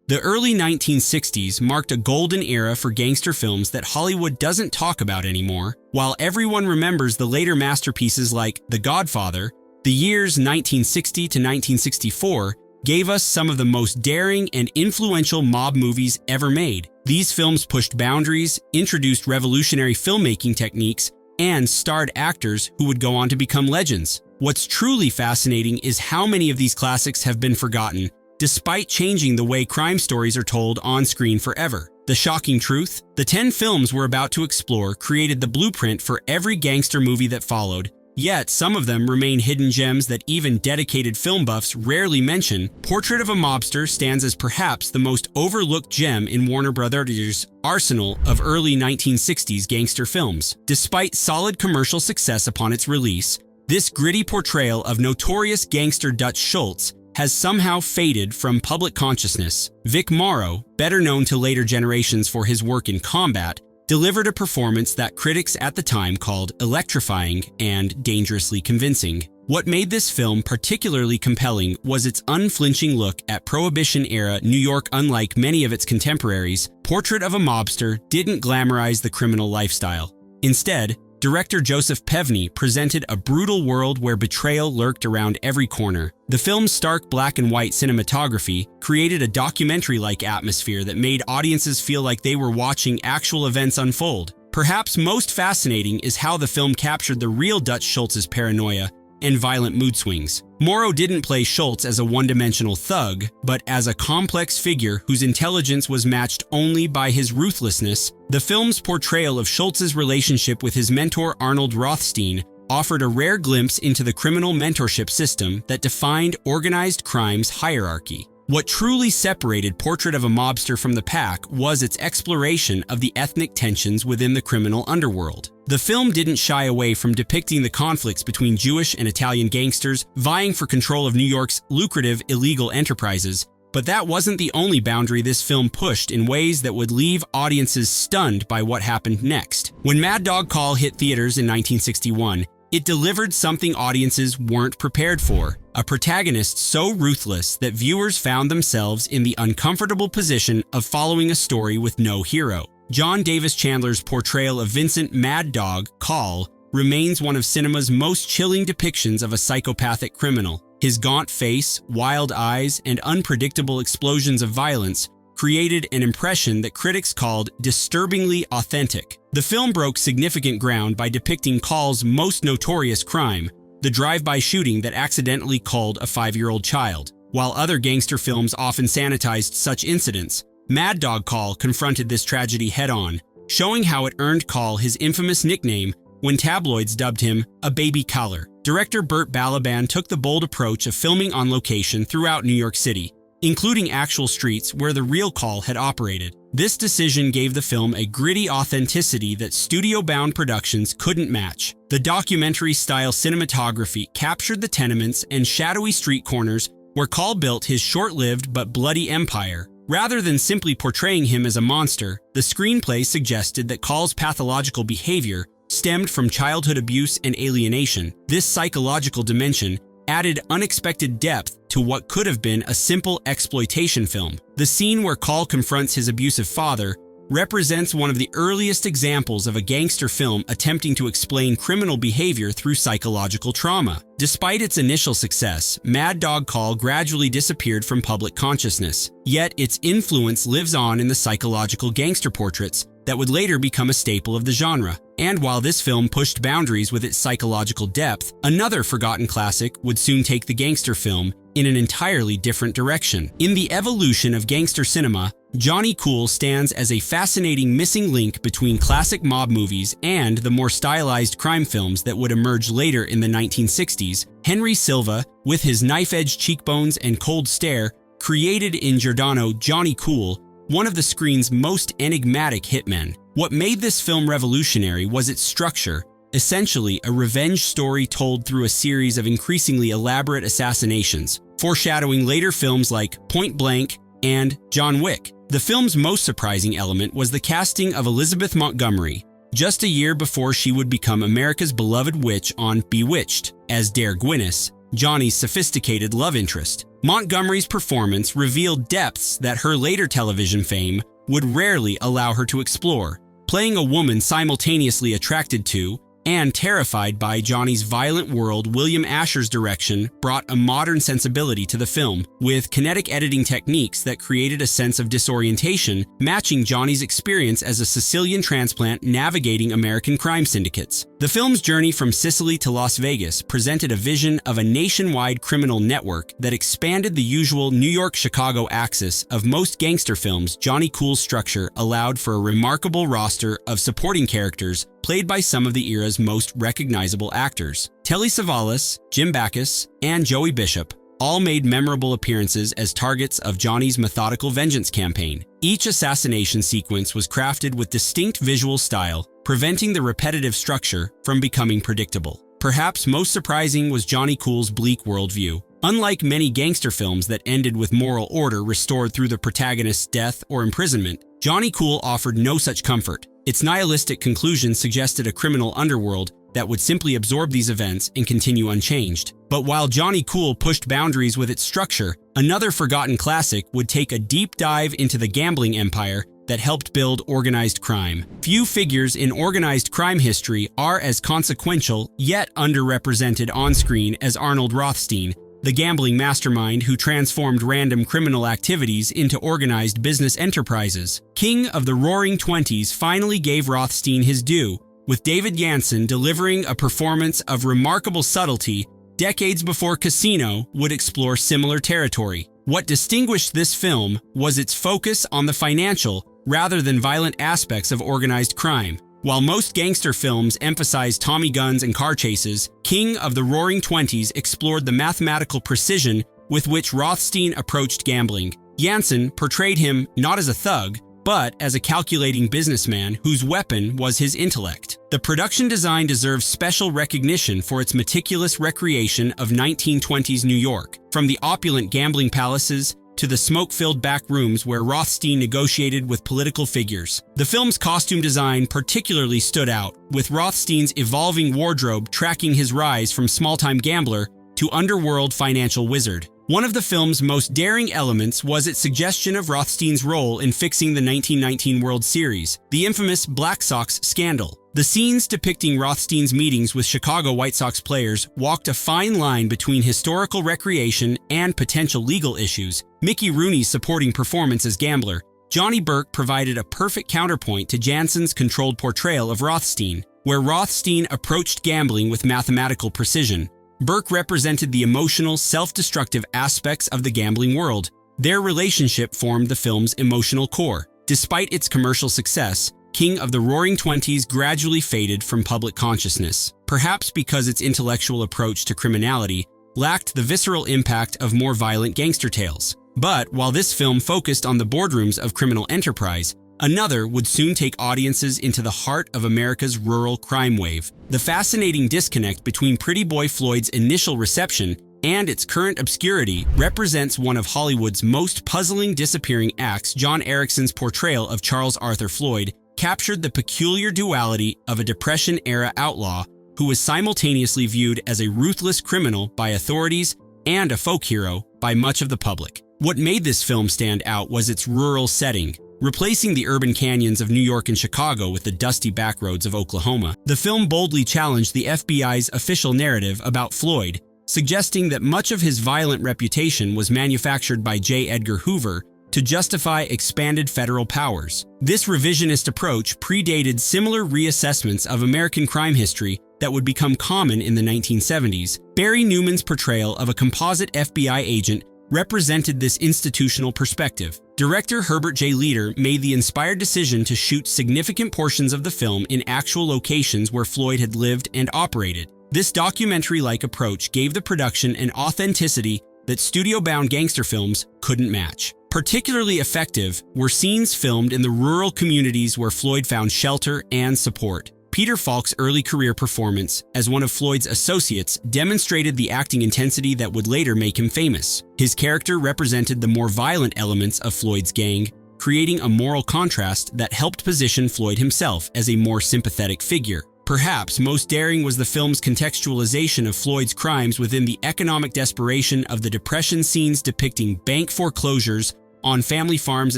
The early 1960s marked a golden era for gangster films that Hollywood doesn't talk about anymore. While everyone remembers the later masterpieces like The Godfather, the years 1960 to 1964 gave us some of the most daring and influential mob movies ever made. These films pushed boundaries, introduced revolutionary filmmaking techniques, and starred actors who would go on to become legends. What's truly fascinating is how many of these classics have been forgotten, despite changing the way crime stories are told on screen forever. The shocking truth? The 10 films we're about to explore created the blueprint for every gangster movie that followed, yet some of them remain hidden gems that even dedicated film buffs rarely mention. Portrait of a Mobster stands as perhaps the most overlooked gem in Warner Brothers' arsenal of early 1960s gangster films. Despite solid commercial success upon its release, this gritty portrayal of notorious gangster Dutch Schultz has somehow faded from public consciousness. Vic Morrow, better known to later generations for his work in Combat, delivered a performance that critics at the time called electrifying and dangerously convincing. What made this film particularly compelling was its unflinching look at Prohibition-era New York. Unlike many of its contemporaries, Portrait of a Mobster didn't glamorize the criminal lifestyle. Instead, director Joseph Pevney presented a brutal world where betrayal lurked around every corner. The film's stark black and white cinematography created a documentary-like atmosphere that made audiences feel like they were watching actual events unfold. Perhaps most fascinating is how the film captured the real Dutch Schultz's paranoia and violent mood swings. Morrow didn't play Schultz as a one-dimensional thug, but as a complex figure whose intelligence was matched only by his ruthlessness. The film's portrayal of Schultz's relationship with his mentor Arnold Rothstein offered a rare glimpse into the criminal mentorship system that defined organized crime's hierarchy. What truly separated Portrait of a Mobster from the pack was its exploration of the ethnic tensions within the criminal underworld. The film didn't shy away from depicting the conflicts between Jewish and Italian gangsters vying for control of New York's lucrative illegal enterprises, but that wasn't the only boundary this film pushed in ways that would leave audiences stunned by what happened next. When Mad Dog Coll hit theaters in 1961, it delivered something audiences weren't prepared for: a protagonist so ruthless that viewers found themselves in the uncomfortable position of following a story with no hero. John Davis Chandler's portrayal of Vincent Mad Dog Coll remains one of cinema's most chilling depictions of a psychopathic criminal. His gaunt face, wild eyes, and unpredictable explosions of violence created an impression that critics called disturbingly authentic. The film broke significant ground by depicting Coll's most notorious crime, the drive-by shooting that accidentally killed a 5-year-old child. While other gangster films often sanitized such incidents, Mad Dog Coll confronted this tragedy head-on, showing how it earned Coll his infamous nickname when tabloids dubbed him a baby Coller. Director Burt Balaban took the bold approach of filming on location throughout New York City, including actual streets where the real Coll had operated. This decision gave the film a gritty authenticity that studio-bound productions couldn't match. The documentary-style cinematography captured the tenements and shadowy street corners where Coll built his short-lived but bloody empire. Rather than simply portraying him as a monster, the screenplay suggested that Coll's pathological behavior stemmed from childhood abuse and alienation. This psychological dimension added unexpected depth to what could have been a simple exploitation film. The scene where Coll confronts his abusive father represents one of the earliest examples of a gangster film attempting to explain criminal behavior through psychological trauma. Despite its initial success, Mad Dog Coll gradually disappeared from public consciousness, yet its influence lives on in the psychological gangster portraits that would later become a staple of the genre. And while this film pushed boundaries with its psychological depth, another forgotten classic would soon take the gangster film in an entirely different direction. In the evolution of gangster cinema, Johnny Cool stands as a fascinating missing link between classic mob movies and the more stylized crime films that would emerge later in the 1960s. Henry Silva, with his knife-edge cheekbones and cold stare, created in Giordano Johnny Cool, one of the screen's most enigmatic hitmen. What made this film revolutionary was its structure, essentially a revenge story told through a series of increasingly elaborate assassinations, foreshadowing later films like Point Blank and John Wick. The film's most surprising element was the casting of Elizabeth Montgomery, just a year before she would become America's beloved witch on Bewitched. As Dare Gwynnis, Johnny's sophisticated love interest. Montgomery's performance revealed depths that her later television fame would rarely allow her to explore, playing a woman simultaneously attracted to and terrified by Johnny's violent world. William Asher's direction brought a modern sensibility to the film, with kinetic editing techniques that created a sense of disorientation, matching Johnny's experience as a Sicilian transplant navigating American crime syndicates. The film's journey from Sicily to Las Vegas presented a vision of a nationwide criminal network that expanded the usual New York-Chicago axis of most gangster films. Johnny Cool's structure allowed for a remarkable roster of supporting characters played by some of the era's most recognizable actors. Telly Savalas, Jim Backus, and Joey Bishop all made memorable appearances as targets of Johnny's methodical vengeance campaign. Each assassination sequence was crafted with distinct visual style, preventing the repetitive structure from becoming predictable. Perhaps most surprising was Johnny Cool's bleak worldview. Unlike many gangster films that ended with moral order restored through the protagonist's death or imprisonment, Johnny Cool offered no such comfort. Its nihilistic conclusion suggested a criminal underworld that would simply absorb these events and continue unchanged. But while Johnny Cool pushed boundaries with its structure, another forgotten classic would take a deep dive into the gambling empire that helped build organized crime. Few figures in organized crime history are as consequential yet underrepresented on screen as Arnold Rothstein, the gambling mastermind who transformed random criminal activities into organized business enterprises. King of the Roaring Twenties finally gave Rothstein his due, with David Janssen delivering a performance of remarkable subtlety decades before Casino would explore similar territory. What distinguished this film was its focus on the financial rather than violent aspects of organized crime. While most gangster films emphasize Tommy guns and car chases, King of the Roaring Twenties explored the mathematical precision with which Rothstein approached gambling. Janssen portrayed him not as a thug, but as a calculating businessman whose weapon was his intellect. The production design deserves special recognition for its meticulous recreation of 1920s New York, from the opulent gambling palaces to the smoke-filled back rooms where Rothstein negotiated with political figures. The film's costume design particularly stood out, with Rothstein's evolving wardrobe tracking his rise from small-time gambler to underworld financial wizard. One of the film's most daring elements was its suggestion of Rothstein's role in fixing the 1919 World Series, the infamous Black Sox scandal. The scenes depicting Rothstein's meetings with Chicago White Sox players walked a fine line between historical recreation and potential legal issues. Mickey Rooney's supporting performance as gambler, Johnny Burke, provided a perfect counterpoint to Janssen's controlled portrayal of Rothstein, where Rothstein approached gambling with mathematical precision. Burke represented the emotional, self-destructive aspects of the gambling world. Their relationship formed the film's emotional core. Despite its commercial success, King of the Roaring Twenties gradually faded from public consciousness, perhaps because its intellectual approach to criminality lacked the visceral impact of more violent gangster tales. But while this film focused on the boardrooms of criminal enterprise, another would soon take audiences into the heart of America's rural crime wave. The fascinating disconnect between Pretty Boy Floyd's initial reception and its current obscurity represents one of Hollywood's most puzzling disappearing acts. John Ericson's portrayal of Charles Arthur Floyd captured the peculiar duality of a Depression-era outlaw who was simultaneously viewed as a ruthless criminal by authorities and a folk hero by much of the public. What made this film stand out was its rural setting. Replacing the urban canyons of New York and Chicago with the dusty backroads of Oklahoma, the film boldly challenged the FBI's official narrative about Floyd, suggesting that much of his violent reputation was manufactured by J. Edgar Hoover to justify expanded federal powers. This revisionist approach predated similar reassessments of American crime history that would become common in the 1970s. Barry Newman's portrayal of a composite FBI agent represented this institutional perspective. Director Herbert J. Leader made the inspired decision to shoot significant portions of the film in actual locations where Floyd had lived and operated. This documentary-like approach gave the production an authenticity that studio-bound gangster films couldn't match. Particularly effective were scenes filmed in the rural communities where Floyd found shelter and support. Peter Falk's early career performance as one of Floyd's associates demonstrated the acting intensity that would later make him famous. His character represented the more violent elements of Floyd's gang, creating a moral contrast that helped position Floyd himself as a more sympathetic figure. Perhaps most daring was the film's contextualization of Floyd's crimes within the economic desperation of the Depression. Scenes depicting bank foreclosures on family farms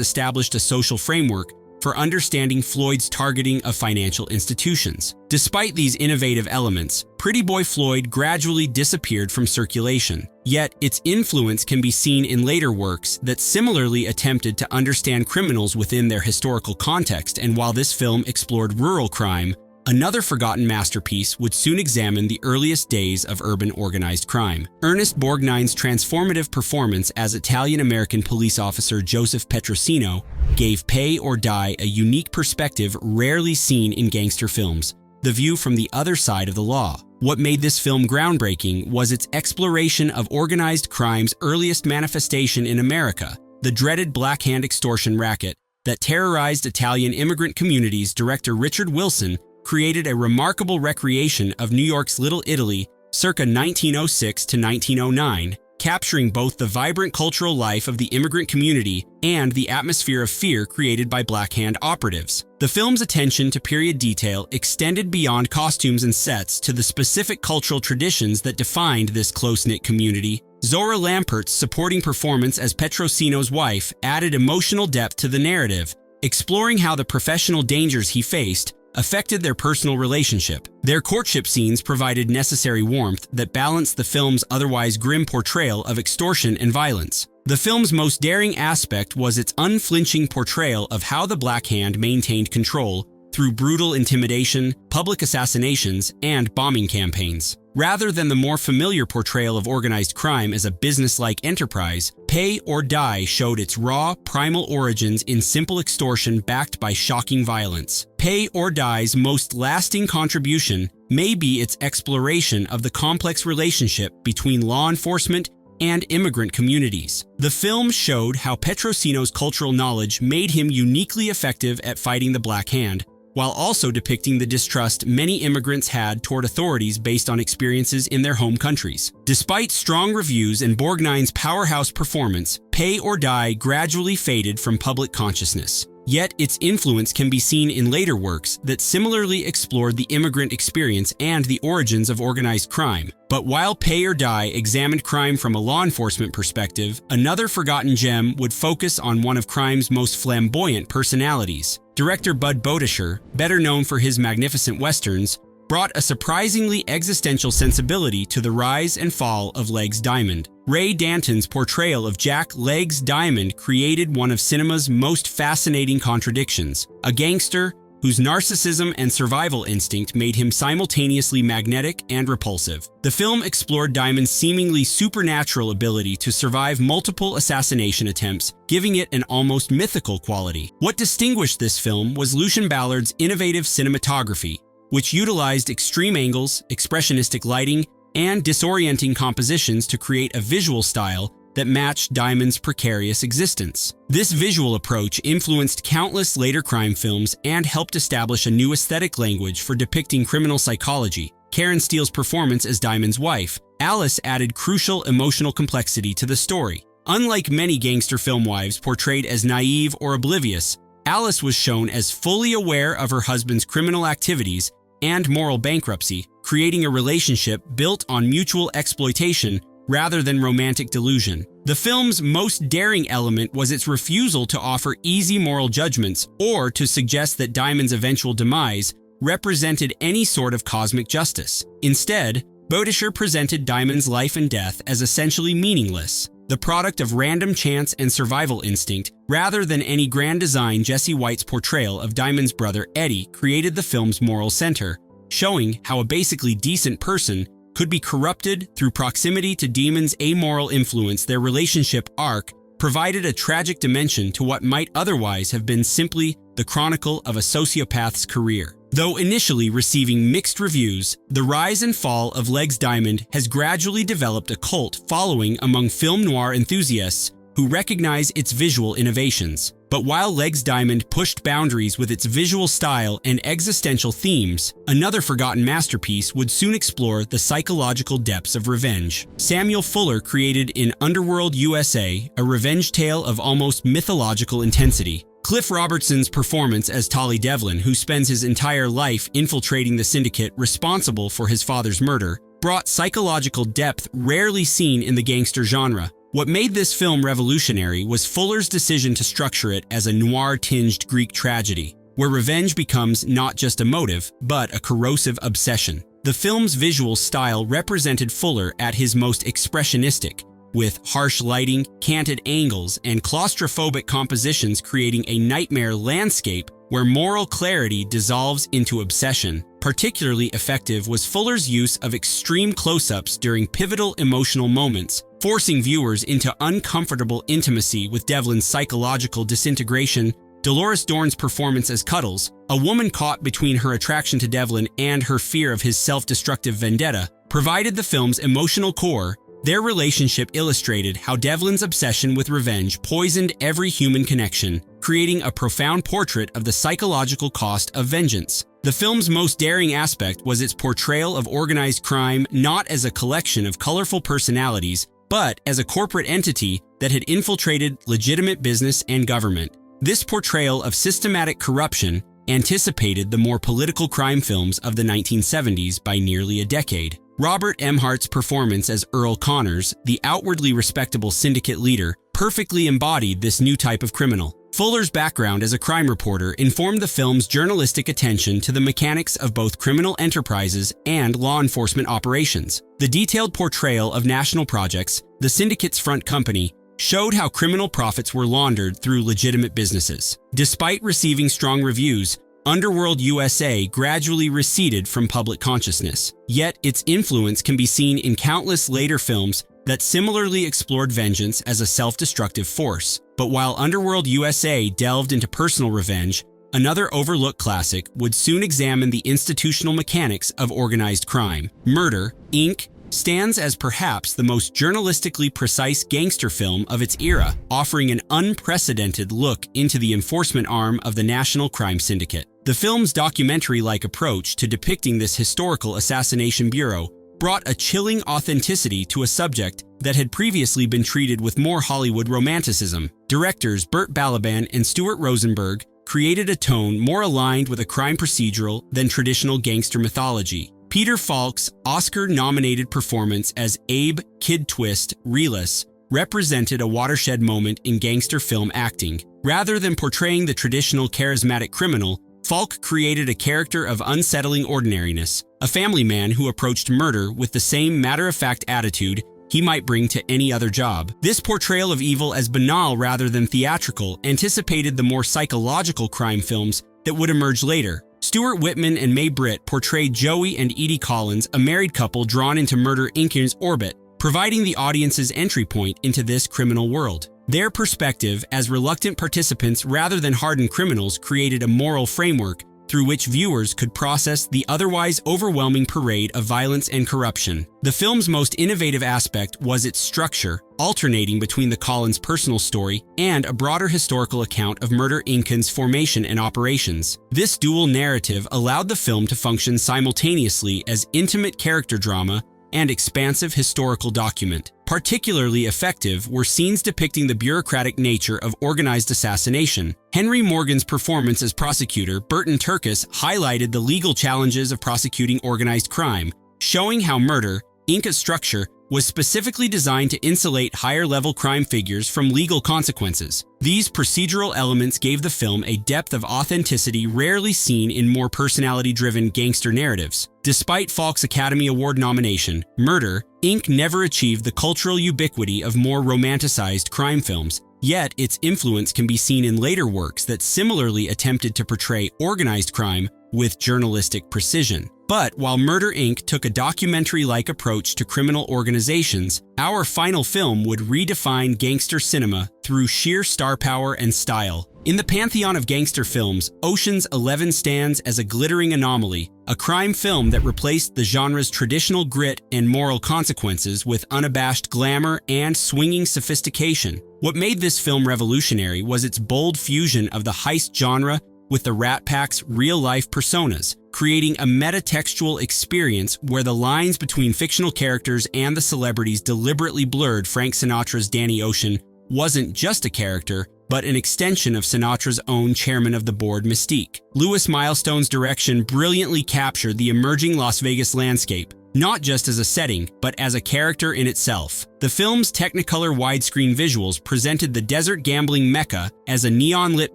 established a social framework for understanding Floyd's targeting of financial institutions. Despite these innovative elements, Pretty Boy Floyd gradually disappeared from circulation. Yet, its influence can be seen in later works that similarly attempted to understand criminals within their historical context. And while this film explored rural crime, another forgotten masterpiece would soon examine the earliest days of urban organized crime. Ernest Borgnine's transformative performance as Italian-American police officer Joseph Petrosino gave Pay or Die a unique perspective rarely seen in gangster films, the view from the other side of the law. What made this film groundbreaking was its exploration of organized crime's earliest manifestation in America, the dreaded Black Hand extortion racket that terrorized Italian immigrant communities. Director Richard Wilson created a remarkable recreation of New York's Little Italy circa 1906 to 1909, capturing both the vibrant cultural life of the immigrant community and the atmosphere of fear created by Black Hand operatives. The film's attention to period detail extended beyond costumes and sets to the specific cultural traditions that defined this close-knit community. Zora Lampert's supporting performance as Petrosino's wife added emotional depth to the narrative, exploring how the professional dangers he faced affected their personal relationship. Their courtship scenes provided necessary warmth that balanced the film's otherwise grim portrayal of extortion and violence. The film's most daring aspect was its unflinching portrayal of how the Black Hand maintained control through brutal intimidation, public assassinations, and bombing campaigns. Rather than the more familiar portrayal of organized crime as a business-like enterprise, Pay or Die showed its raw, primal origins in simple extortion backed by shocking violence. Pay or Die's most lasting contribution may be its exploration of the complex relationship between law enforcement and immigrant communities. The film showed how Petrosino's cultural knowledge made him uniquely effective at fighting the Black Hand, while also depicting the distrust many immigrants had toward authorities based on experiences in their home countries. Despite strong reviews and Borgnine's powerhouse performance, Pay or Die gradually faded from public consciousness. Yet its influence can be seen in later works that similarly explored the immigrant experience and the origins of organized crime. But while Pay or Die examined crime from a law enforcement perspective, another forgotten gem would focus on one of crime's most flamboyant personalities. Director Bud Bodisher, better known for his magnificent westerns, brought a surprisingly existential sensibility to the rise and fall of Legs Diamond. Ray Danton's portrayal of Jack Legs Diamond created one of cinema's most fascinating contradictions, a gangster whose narcissism and survival instinct made him simultaneously magnetic and repulsive. The film explored Diamond's seemingly supernatural ability to survive multiple assassination attempts, giving it an almost mythical quality. What distinguished this film was Lucian Ballard's innovative cinematography, which utilized extreme angles, expressionistic lighting, and disorienting compositions to create a visual style that matched Diamond's precarious existence. This visual approach influenced countless later crime films and helped establish a new aesthetic language for depicting criminal psychology. Karen Steele's performance as Diamond's wife, Alice, added crucial emotional complexity to the story. Unlike many gangster film wives portrayed as naive or oblivious, Alice was shown as fully aware of her husband's criminal activities and moral bankruptcy, creating a relationship built on mutual exploitation rather than romantic delusion. The film's most daring element was its refusal to offer easy moral judgments or to suggest that Diamond's eventual demise represented any sort of cosmic justice. Instead, Bodisher presented Diamond's life and death as essentially meaningless, the product of random chance and survival instinct, rather than any grand design. Jesse White's portrayal of Diamond's brother Eddie created the film's moral center, showing how a basically decent person could be corrupted through proximity to demons' amoral influence. Their relationship arc provided a tragic dimension to what might otherwise have been simply the chronicle of a sociopath's career. Though initially receiving mixed reviews, the rise and fall of Legs Diamond has gradually developed a cult following among film noir enthusiasts who recognize its visual innovations. But while Legs Diamond pushed boundaries with its visual style and existential themes, another forgotten masterpiece would soon explore the psychological depths of revenge. Samuel Fuller created in Underworld, U.S.A., a revenge tale of almost mythological intensity. Cliff Robertson's performance as Tolly Devlin, who spends his entire life infiltrating the syndicate responsible for his father's murder, brought psychological depth rarely seen in the gangster genre. What made this film revolutionary was Fuller's decision to structure it as a noir-tinged Greek tragedy, where revenge becomes not just a motive, but a corrosive obsession. The film's visual style represented Fuller at his most expressionistic, with harsh lighting, canted angles, and claustrophobic compositions creating a nightmare landscape where moral clarity dissolves into obsession. Particularly effective was Fuller's use of extreme close-ups during pivotal emotional moments, forcing viewers into uncomfortable intimacy with Devlin's psychological disintegration. Dolores Dorn's performance as Cuddles, a woman caught between her attraction to Devlin and her fear of his self-destructive vendetta, provided the film's emotional core. Their relationship illustrated how Devlin's obsession with revenge poisoned every human connection, creating a profound portrait of the psychological cost of vengeance. The film's most daring aspect was its portrayal of organized crime not as a collection of colorful personalities, but as a corporate entity that had infiltrated legitimate business and government. This portrayal of systematic corruption anticipated the more political crime films of the 1970s by nearly a decade. Robert Emhart's performance as Earl Connors, the outwardly respectable syndicate leader, perfectly embodied this new type of criminal. Fuller's background as a crime reporter informed the film's journalistic attention to the mechanics of both criminal enterprises and law enforcement operations. The detailed portrayal of national projects, the syndicate's front company, showed how criminal profits were laundered through legitimate businesses. Despite receiving strong reviews, Underworld U.S.A. gradually receded from public consciousness, yet its influence can be seen in countless later films that similarly explored vengeance as a self-destructive force. But while Underworld U.S.A. delved into personal revenge, another overlooked classic would soon examine the institutional mechanics of organized crime. Murder, Inc. stands as perhaps the most journalistically precise gangster film of its era, offering an unprecedented look into the enforcement arm of the National Crime Syndicate. The film's documentary-like approach to depicting this historical assassination bureau brought a chilling authenticity to a subject that had previously been treated with more Hollywood romanticism. Directors Burt Balaban and Stuart Rosenberg created a tone more aligned with a crime procedural than traditional gangster mythology. Peter Falk's Oscar-nominated performance as Abe Kid Twist Relis represented a watershed moment in gangster film acting. Rather than portraying the traditional charismatic criminal, Falk created a character of unsettling ordinariness, a family man who approached murder with the same matter-of-fact attitude he might bring to any other job. This portrayal of evil as banal rather than theatrical anticipated the more psychological crime films that would emerge later. Stuart Whitman and Mae Britt portrayed Joey and Edie Collins, a married couple drawn into Murder Inc.'s orbit, providing the audience's entry point into this criminal world. Their perspective as reluctant participants rather than hardened criminals created a moral framework through which viewers could process the otherwise overwhelming parade of violence and corruption. The film's most innovative aspect was its structure, alternating between the Collins' personal story and a broader historical account of Murder Inc.'s formation and operations. This dual narrative allowed the film to function simultaneously as intimate character drama and expansive historical document. Particularly effective were scenes depicting the bureaucratic nature of organized assassination. Henry Morgan's performance as prosecutor, Burton Turkis, highlighted the legal challenges of prosecuting organized crime, showing how Murder, Inc.'s structure was specifically designed to insulate higher-level crime figures from legal consequences. These procedural elements gave the film a depth of authenticity rarely seen in more personality-driven gangster narratives. Despite Falk's Academy Award nomination, Murder, Inc. never achieved the cultural ubiquity of more romanticized crime films, yet its influence can be seen in later works that similarly attempted to portray organized crime with journalistic precision. But while Murder Inc. took a documentary-like approach to criminal organizations, our final film would redefine gangster cinema through sheer star power and style. In the pantheon of gangster films, Ocean's 11 stands as a glittering anomaly, a crime film that replaced the genre's traditional grit and moral consequences with unabashed glamour and swinging sophistication. What made this film revolutionary was its bold fusion of the heist genre with the Rat Pack's real-life personas, creating a metatextual experience where the lines between fictional characters and the celebrities deliberately blurred. Frank Sinatra's Danny Ocean wasn't just a character, but an extension of Sinatra's own chairman of the board mystique. Louis Milestone's direction brilliantly captured the emerging Las Vegas landscape, not just as a setting, but as a character in itself. The film's Technicolor widescreen visuals presented the desert gambling mecca as a neon-lit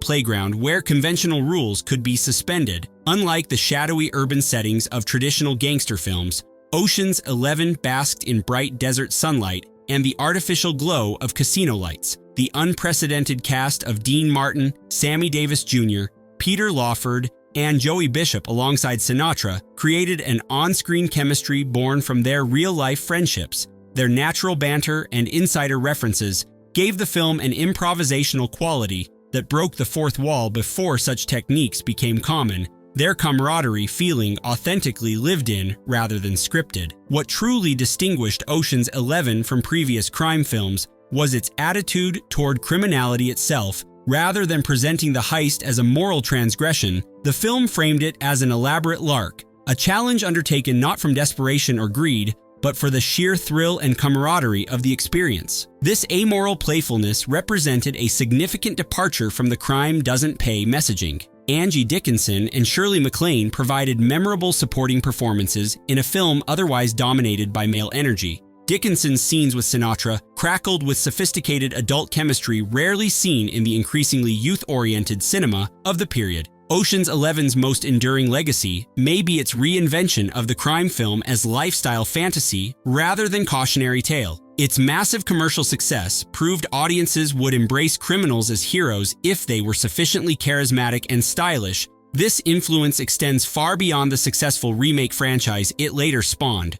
playground where conventional rules could be suspended. Unlike the shadowy urban settings of traditional gangster films, Ocean's 11 basked in bright desert sunlight and the artificial glow of casino lights. The unprecedented cast of Dean Martin, Sammy Davis Jr., Peter Lawford, and Joey Bishop alongside Sinatra created an on-screen chemistry born from their real-life friendships. Their natural banter and insider references gave the film an improvisational quality that broke the fourth wall before such techniques became common, their camaraderie feeling authentically lived in rather than scripted. What truly distinguished Ocean's 11 from previous crime films was its attitude toward criminality itself. Rather than presenting the heist as a moral transgression, the film framed it as an elaborate lark, a challenge undertaken not from desperation or greed, but for the sheer thrill and camaraderie of the experience. This amoral playfulness represented a significant departure from the crime doesn't pay messaging. Angie Dickinson and Shirley MacLaine provided memorable supporting performances in a film otherwise dominated by male energy. Dickinson's scenes with Sinatra crackled with sophisticated adult chemistry rarely seen in the increasingly youth-oriented cinema of the period. Ocean's 11's most enduring legacy may be its reinvention of the crime film as lifestyle fantasy rather than cautionary tale. Its massive commercial success proved audiences would embrace criminals as heroes if they were sufficiently charismatic and stylish. This influence extends far beyond the successful remake franchise it later spawned.